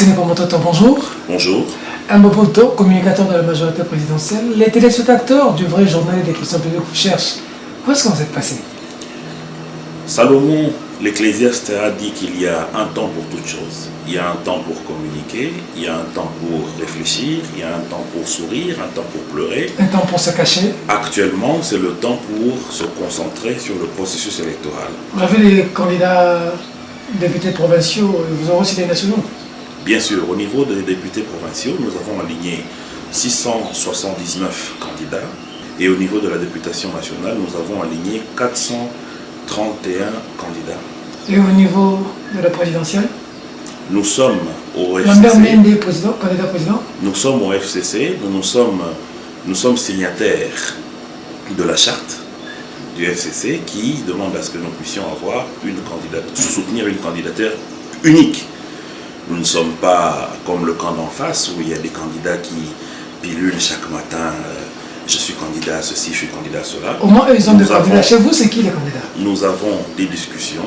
Monseigneur Pomototo, bonjour. Bonjour. Mbopoto, communicateur de la majorité présidentielle. Les téléspectateurs du vrai journal des questions publiques vous cherchent. Où est-ce que vous êtes passé? Salomon, l'Ecclésiaste, a dit qu'il y a un temps pour toutes choses. Il y a un temps pour communiquer, il y a un temps pour réfléchir, il y a un temps pour sourire, un temps pour pleurer. Un temps pour se cacher. Actuellement, c'est le temps pour se concentrer sur le processus électoral. Vous avez les candidats députés provinciaux, vous aurez aussi des nationaux. Bien sûr, au niveau des députés provinciaux, nous avons aligné 679 candidats. Et au niveau de la députation nationale, nous avons aligné 431 candidats. Et au niveau de la présidentielle? Nous sommes au Lambert FCC. Mende, candidat président. Nous sommes au FCC, nous sommes signataires de la charte du FCC qui demande à ce que nous puissions avoir soutenir une candidature unique. Nous ne sommes pas comme le camp d'en face où il y a des candidats qui pilulent chaque matin. Je suis candidat à ceci, je suis candidat à cela. Au moins, ils ont des candidats. Chez vous, c'est qui les candidats? Nous avons des discussions,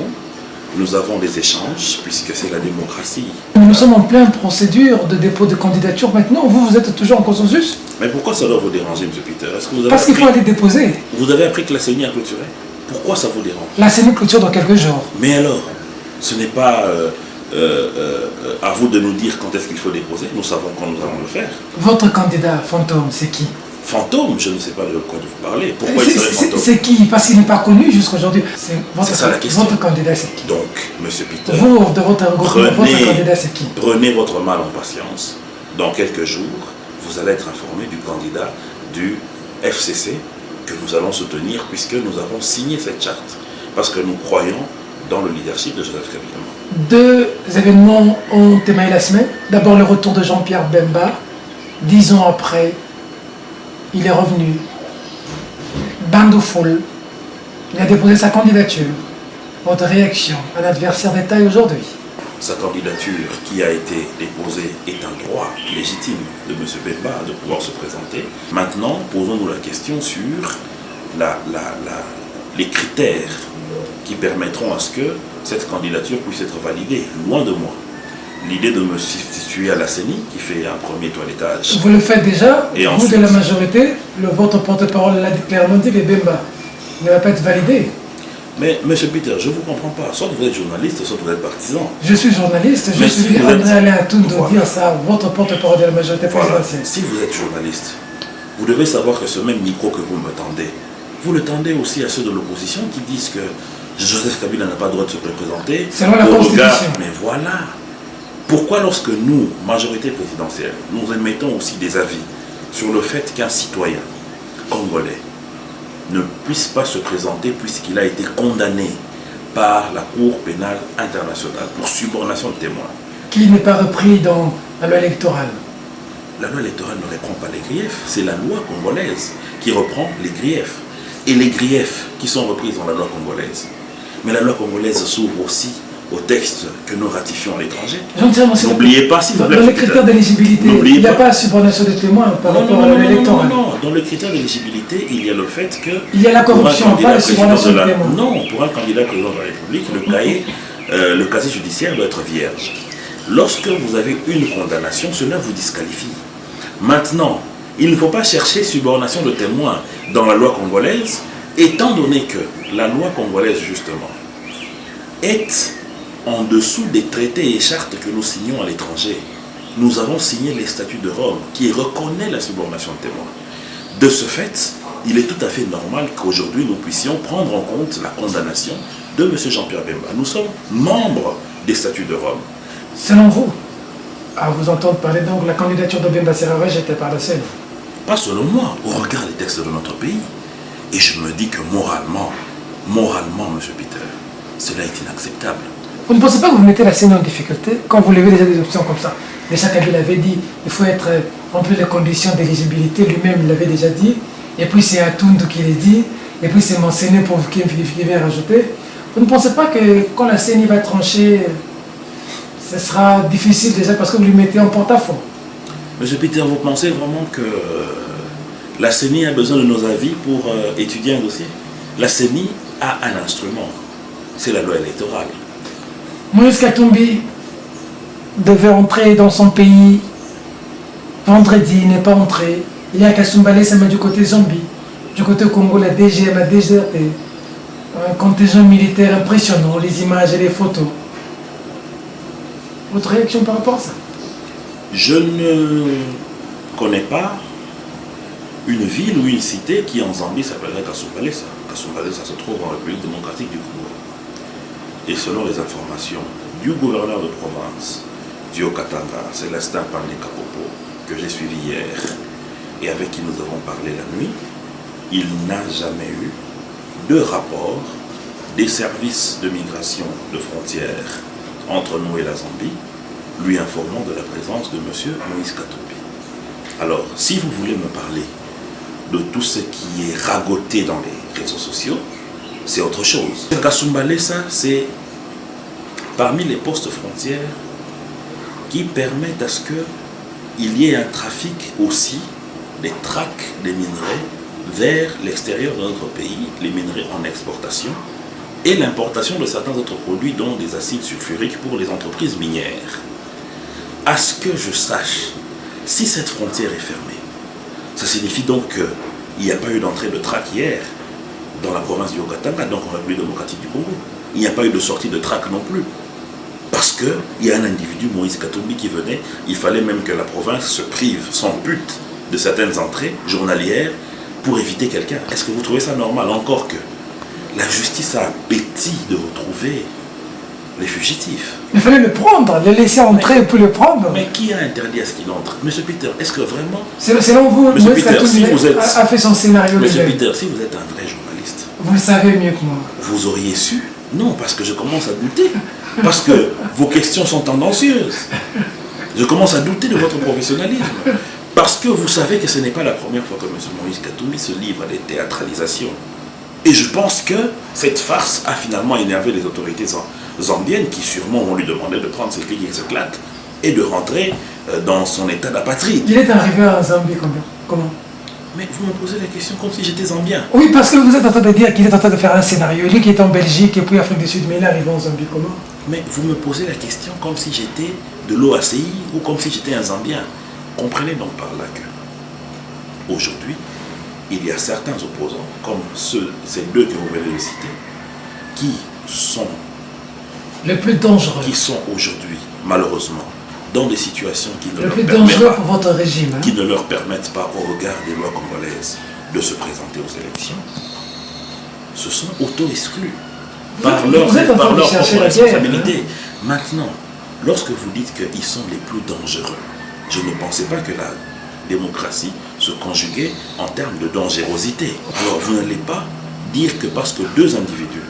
nous avons des échanges, puisque c'est la démocratie. Nous sommes en pleine procédure de dépôt de candidature maintenant. Vous êtes toujours en consensus? Mais pourquoi ça doit vous déranger, M. Peter? Parce qu'il faut aller déposer. Vous avez appris que la CENI a clôturé. Pourquoi ça vous dérange? La CENI clôture dans quelques jours. Mais alors, ce n'est pas à vous de nous dire quand est-ce qu'il faut déposer. Nous savons quand nous allons le faire. Votre candidat fantôme, c'est qui? Fantôme, je ne sais pas de quoi vous parlez. Pourquoi il serait fantôme? C'est qui? Parce qu'il n'est pas connu jusqu'à aujourd'hui. C'est ça la question. Votre candidat, c'est qui? Donc, M. Peter, vous, de votre regroupement, votre candidat, c'est qui? Prenez votre mal en patience. Dans quelques jours, vous allez être informé du candidat du FCC que nous allons soutenir puisque nous avons signé cette charte. Parce que nous croyons dans le leadership de Joseph Kabila. Deux événements ont émaillé la semaine. D'abord, le retour de Jean-Pierre Bemba. 10 ans après, il est revenu. Bandouful. Il a déposé sa candidature. Votre réaction? Un adversaire de taille aujourd'hui. Sa candidature qui a été déposée est un droit légitime de M. Bemba de pouvoir se présenter. Maintenant, posons-nous la question sur les critères qui permettront à ce que cette candidature puisse être validée. Loin de moi l'idée de me substituer à la CENI qui fait un premier toilettage. Vous le faites déjà, et vous ensuite, de la majorité, votre porte-parole l'a dit clairement dit, que Bemba ne va pas être validé. Mais M. Peter, je ne vous comprends pas. Soit vous êtes journaliste, soit vous êtes partisan. Je suis journaliste, je suis André Alain Atoun de dire ça, votre porte-parole de la majorité présidentielle. Si vous êtes journaliste, vous devez savoir que ce même micro que vous me tendez, vous le tendez aussi à ceux de l'opposition qui disent que Joseph Kabila n'a pas le droit de se représenter. Selon la Constitution. Mais voilà. Pourquoi lorsque nous, majorité présidentielle, nous émettons aussi des avis sur le fait qu'un citoyen congolais ne puisse pas se présenter puisqu'il a été condamné par la Cour pénale internationale pour subornation de témoins. Qui n'est pas repris dans la loi électorale? La loi électorale ne reprend pas les griefs, c'est la loi congolaise qui reprend les griefs. Et les griefs qui sont repris dans la loi congolaise. Mais la loi congolaise s'ouvre aussi aux textes que nous ratifions à l'étranger. N'oubliez pas, si vous plaît. Dans les critères d'éligibilité, il n'y a pas de subornation de témoins par rapport à la loi électorale. Non, dans le critère d'éligibilité, il y a le fait que... Il y a la corruption, pas la subornation de témoins. Non, pour un candidat président de la République, le casier judiciaire doit être vierge. Lorsque vous avez une condamnation, cela vous disqualifie. Maintenant, il ne faut pas chercher subornation de témoins dans la loi congolaise, étant donné que la loi congolaise, justement, est en dessous des traités et chartes que nous signons à l'étranger. Nous avons signé les statuts de Rome qui reconnaît la subornation de témoins. De ce fait, il est tout à fait normal qu'aujourd'hui nous puissions prendre en compte la condamnation de M. Jean-Pierre Bemba. Nous sommes membres des statuts de Rome. Selon vous, à vous entendre parler, donc la candidature de Bemba sera rejetée par la CENI? Pas selon moi, au regard des textes de notre pays. Et je me dis que moralement, M. Peter, cela est inacceptable. Vous ne pensez pas que vous mettez la CENI en difficulté quand vous levez déjà des options comme ça? Déjà Kabila avait dit il faut être rempli les conditions d'éligibilité, lui-même il l'avait déjà dit, et puis c'est Atoun qui l'a dit, et puis c'est Monseigneur qui vient rajouter. Vous ne pensez pas que quand la CENI va trancher, ce sera difficile déjà parce que vous lui mettez en porte-à-faux? Monsieur Peter, vous pensez vraiment que la CENI a besoin de nos avis pour étudier un dossier? La CENI a un instrument, c'est la loi électorale. Moïse Katumbi devait entrer dans son pays vendredi, il n'est pas entré. Il y a Kasumbalé, ça met du côté Zambie. Du côté Congo, la DGM a déserté. Un contingent militaire impressionnant, les images et les photos. Votre réaction par rapport à ça? Je ne connais pas une ville ou une cité qui en Zambie s'appellerait Kasumbalesa. Kasumbalesa se trouve en République démocratique du Congo. Et selon les informations du gouverneur de province, Diokatanga, Célestin Pandé Kapopo, que j'ai suivi hier et avec qui nous avons parlé la nuit, il n'a jamais eu de rapport des services de migration de frontières entre nous et la Zambie, lui informant de la présence de M. Moïse Katumbi. Alors, si vous voulez me parler de tout ce qui est ragoté dans les réseaux sociaux, c'est autre chose. Kasumbalesa, c'est parmi les postes frontières qui permettent à ce qu'il y ait un trafic aussi des tracts des minerais vers l'extérieur de notre pays, les minerais en exportation, et l'importation de certains autres produits, dont des acides sulfuriques pour les entreprises minières. À ce que je sache, si cette frontière est fermée, ça signifie donc qu'il n'y a pas eu d'entrée de trac hier dans la province du Haut-Katanga, donc en République démocratique du Congo. Il n'y a pas eu de sortie de trac non plus. Parce qu'il y a un individu, Moïse Katumbi, qui venait, il fallait même que la province se prive, s'ampute de certaines entrées journalières pour éviter quelqu'un. Est-ce que vous trouvez ça normal? Encore que la justice a appétit de retrouver les fugitifs. Il fallait le prendre, le laisser entrer et puis le prendre. Mais qui a interdit à ce qu'il entre? Monsieur Peter, est-ce que vraiment... Selon vous, Monsieur Peter, si vous êtes... a fait son scénario. Monsieur Peter, si vous êtes un vrai journaliste... Vous le savez mieux que moi. Vous auriez su? Non, parce que je commence à douter. Parce que vos questions sont tendancieuses. Je commence à douter de votre professionnalisme. Parce que vous savez que ce n'est pas la première fois que M. Moïse Katumbi se livre à des théâtralisations. Et je pense que cette farce a finalement énervé les autorités zambiennes qui sûrement vont lui demander de prendre ses clics et ses claques et de rentrer dans son état d'apatride. Il est arrivé en Zambie comment? Mais vous me posez la question comme si j'étais zambien. Oui, parce que vous êtes en train de dire qu'il est en train de faire un scénario. Lui qui est en Belgique et puis Afrique du Sud, mais il est arrivé en Zambie comment? Mais vous me posez la question comme si j'étais de l'OACI ou comme si j'étais un Zambien. Comprenez donc par là que aujourd'hui, il y a certains opposants, comme ces deux que vous venez de citer, qui sont les plus dangereux, qui sont aujourd'hui, malheureusement, dans des situations qui ne, le plus dangereux pour votre régime, qui ne leur permettent pas, au regard des lois congolaises, de se présenter aux élections, se sont auto-exclus par leur propre responsabilité. Maintenant, lorsque vous dites qu'ils sont les plus dangereux, je ne pensais pas que la démocratie se conjuguait en termes de dangerosité. Alors vous n'allez pas dire que parce que deux individus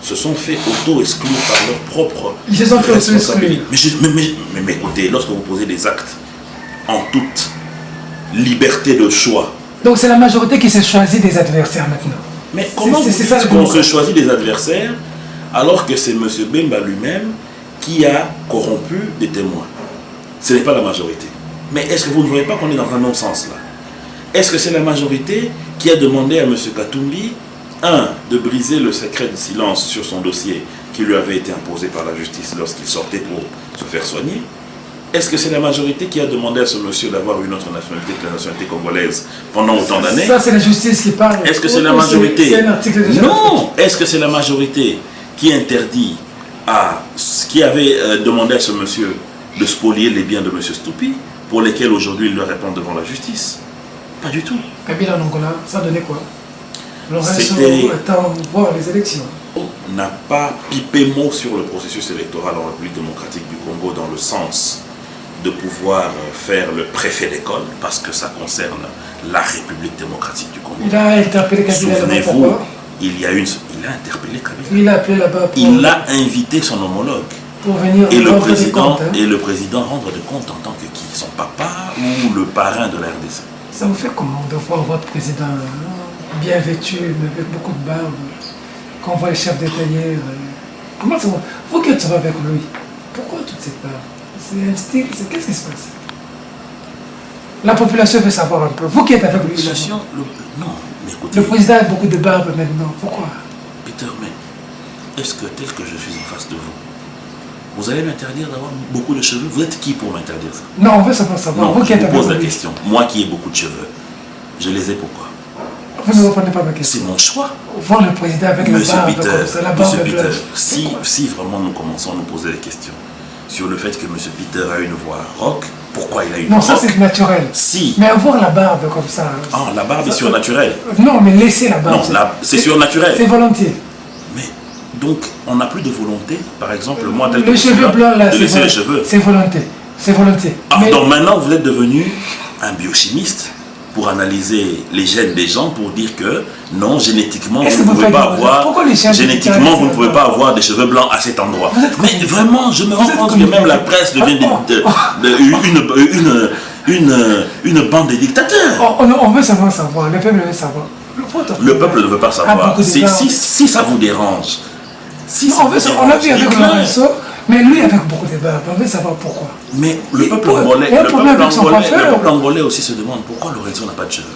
se sont fait auto-exclure par leur propre responsabilité. Mais écoutez, lorsque vous posez des actes en toute liberté de choix. Donc c'est la majorité qui se choisit des adversaires maintenant. Mais comment vous dites qu'on se choisit des adversaires alors que c'est M. Bemba lui-même qui a corrompu des témoins? Ce n'est pas la majorité. Mais est-ce que vous ne voyez pas qu'on est dans un non-sens là? Est-ce que c'est la majorité qui a demandé à M. Katumbi, de briser le secret de silence sur son dossier qui lui avait été imposé par la justice lorsqu'il sortait pour se faire soigner? Est-ce que c'est la majorité qui a demandé à ce monsieur d'avoir une autre nationalité que la nationalité congolaise pendant autant d'années? Ça, c'est la justice qui parle. Est-ce que c'est la majorité? Non! Est-ce que c'est la majorité qui interdit qui avait demandé à ce monsieur de spolier les biens de M. Stoupi, pour lesquels aujourd'hui il doit répondre devant la justice? Pas du tout. Kabila en Angola, ça donnait quoi? C'était... Attends, voir les élections. On n'a pas pipé mot sur le processus électoral en République démocratique du Congo dans le sens de pouvoir faire le préfet d'école, parce que ça concerne la République démocratique du Congo. Il a interpellé Kabila. Souvenez-vous, il a interpellé Kabila. Il a appelé là-bas. Il a invité son homologue. Pour venir rendre des comptes. Et le président rendre de compte en tant que qui? Son papa ou le parrain de la RDC? Ça vous fait comment de voir votre président bien vêtu, mais avec beaucoup de barbe, quand on voit les chefs d'État hier? Comment ça va? Vous qui êtes avec lui, pourquoi toute cette barbe? C'est un style, qu'est-ce qui se passe? La population veut savoir un peu. Vous qui êtes avec lui. Non, mais écoutez. Le président a beaucoup de barbe maintenant. Pourquoi? Peter, mais est-ce que tel que je suis en face de vous, vous allez m'interdire d'avoir beaucoup de cheveux? Vous êtes qui pour m'interdire ça? Non, on veut savoir. Non, Vous qui je êtes vous pose la avec lui. question. Moi qui ai beaucoup de cheveux, je les ai pourquoi? Vous ne répondez pas à ma question. C'est mon choix. Voir le président avec la Monsieur barbe Peter, comme ça, la Monsieur barbe Peter, blanche. si vraiment nous commençons à nous poser des questions sur le fait que Monsieur Peter a une voix rock, pourquoi il a une Non, voix ça rock? c'est naturel. Si. Mais avoir la barbe comme ça. Ah, la barbe est ça, surnaturelle. Non, mais laisser la barbe. Non, c'est surnaturel. C'est volontiers. Mais donc, on n'a plus de volonté, par exemple, moi tel que Les je suis cheveux là, blancs là, de laisser les cheveux. c'est volonté. C'est volonté. Ah, Mais donc maintenant, vous êtes devenu un biochimiste pour analyser les gènes des gens pour dire que non, génétiquement, Est-ce vous que ne vous pouvez faites pas des- avoir, pourquoi les scientifiques génétiquement, vous ne arrêtent pouvez ça? pas avoir des cheveux blancs à cet endroit. Vous êtes Mais connectés. vraiment, je me rends Vous êtes compte que connectés. même la presse devient une bande de dictateurs. on veut savoir, le peuple veut savoir. Le peuple ne veut pas Ah, savoir. beaucoup de gens. Si ça vous dérange, si Non, ça vous on l'a dérange, vu avec dites-le. Lorenzo, mais lui avec beaucoup de barbe. On veut savoir pourquoi. Mais le Et peuple pour- angolais, et un le problème peuple avec son angolais, coiffeur. le peuple angolais aussi se demande pourquoi Lorenzo n'a pas de cheveux.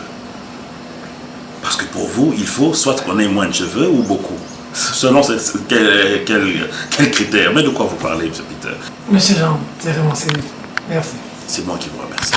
Parce que pour vous, il faut soit qu'on ait moins de cheveux ou beaucoup. Selon quel critère. Mais de quoi vous parlez, M. Peter? Monsieur Jean, c'est vraiment sérieux. Merci. C'est moi qui vous remercie.